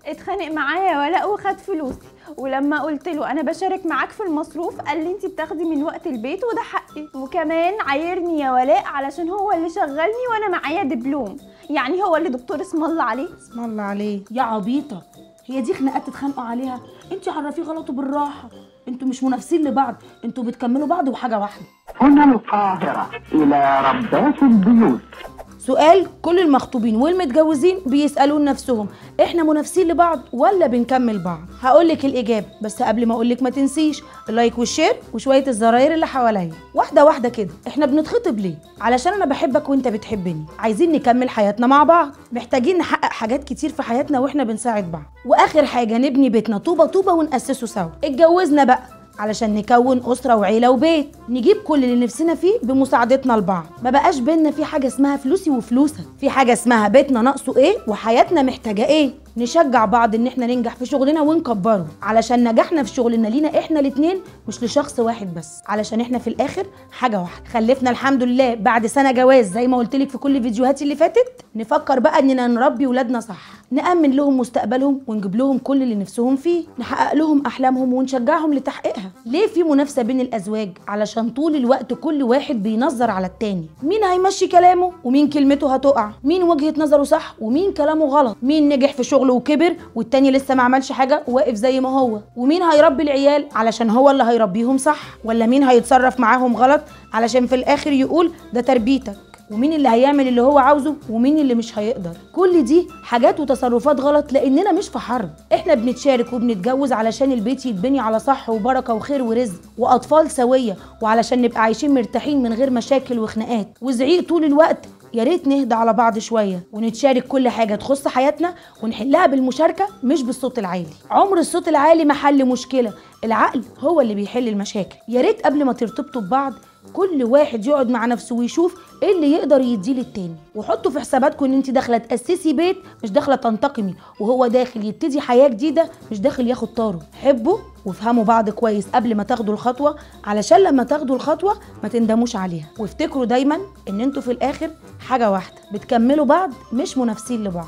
اتخانق معايا ولاء وخد فلوسي، ولما قلت له انا بشارك معاك في المصروف قال لي انت بتاخدي من وقت البيت وده حقي، وكمان عايرني يا ولاء علشان هو اللي شغلني وانا معايا دبلوم، يعني هو اللي دكتور اسم الله عليه. اسم الله عليه يا عبيطه، هي دي خناقات تتخانقوا عليها؟ انت عرفيه غلطه بالراحه، انتوا مش منافسين لبعض، انتوا بتكملوا بعض وحاجه واحده. هنا القاهرة إلى ربات البيوت. سؤال كل المخطوبين والمتجوزين بيسألوا نفسهم، احنا منافسين لبعض ولا بنكمل بعض؟ هقولك الإجابة، بس قبل ما أقولك ما تنسيش اللايك والشير وشوية الزراير اللي حواليا. واحدة واحدة كده، احنا بنتخطب ليه؟ علشان أنا بحبك وأنت بتحبني، عايزين نكمل حياتنا مع بعض، محتاجين نحقق حاجات كتير في حياتنا وإحنا بنساعد بعض، وآخر حاجة نبني بيتنا طوبة طوبة ونأسسه سوا. اتجوزنا بقى علشان نكون أسرة وعيلة وبيت، نجيب كل اللي نفسنا فيه بمساعدتنا لبعض. ما بقاش بينا في حاجة اسمها فلوسي وفلوسك، في حاجة اسمها بيتنا ناقصه ايه وحياتنا محتاجة ايه. نشجع بعض ان احنا ننجح في شغلنا ونكبره، علشان نجاحنا في شغلنا لينا احنا الاتنين مش لشخص واحد بس، علشان احنا في الاخر حاجة واحدة. خلفنا الحمد لله بعد سنة جواز زي ما قلتلك في كل فيديوهاتي اللي فاتت. نفكر بقى اننا نربي ولادنا صح، نأمن لهم مستقبلهم ونجيب لهم كل اللي نفسهم فيه، نحقق لهم احلامهم ونشجعهم لتحقيقها. ليه في منافسة بين الازواج؟ علشان طول الوقت كل واحد بينظر على التاني، مين هيمشي كلامه ومين كلمته هتقع، مين وجهة نظره صح ومين كلامه غلط، مين نجح في شغله وكبر والتاني لسه ما عملش حاجة وواقف زي ما هو، ومين هيربي العيال علشان هو اللي هيربيهم صح، ولا مين هيتصرف معاهم غلط علشان في الاخر يقول ده تربيتك، ومين اللي هيعمل اللي هو عاوزه ومين اللي مش هيقدر. كل دي حاجات وتصرفات غلط، لاننا مش في حرب، احنا بنتشارك وبنتجوز علشان البيت يتبني على صح وبركه وخير ورزق واطفال سويه، وعلشان نبقى عايشين مرتاحين من غير مشاكل وخناقات وزعيق طول الوقت. يا ريت نهدى على بعض شويه ونتشارك كل حاجه تخص حياتنا ونحلها بالمشاركه مش بالصوت العالي. عمر الصوت العالي ما حل مشكله، العقل هو اللي بيحل المشاكل. يا ريت قبل ما ترتبطوا ببعض كل واحد يقعد مع نفسه ويشوف ايه اللي يقدر يديه للتاني، وحطوا في حساباتكم ان انت داخله تاسسي بيت مش داخله تنتقمي، وهو داخل يبتدي حياه جديده مش داخل ياخد طاره. حبوا وافهموا بعض كويس قبل ما تاخدوا الخطوه، علشان لما تاخدوا الخطوه ما تندموش عليها. وافتكروا دايما ان انتوا في الاخر حاجه واحده، بتكملوا بعض مش منافسين لبعض.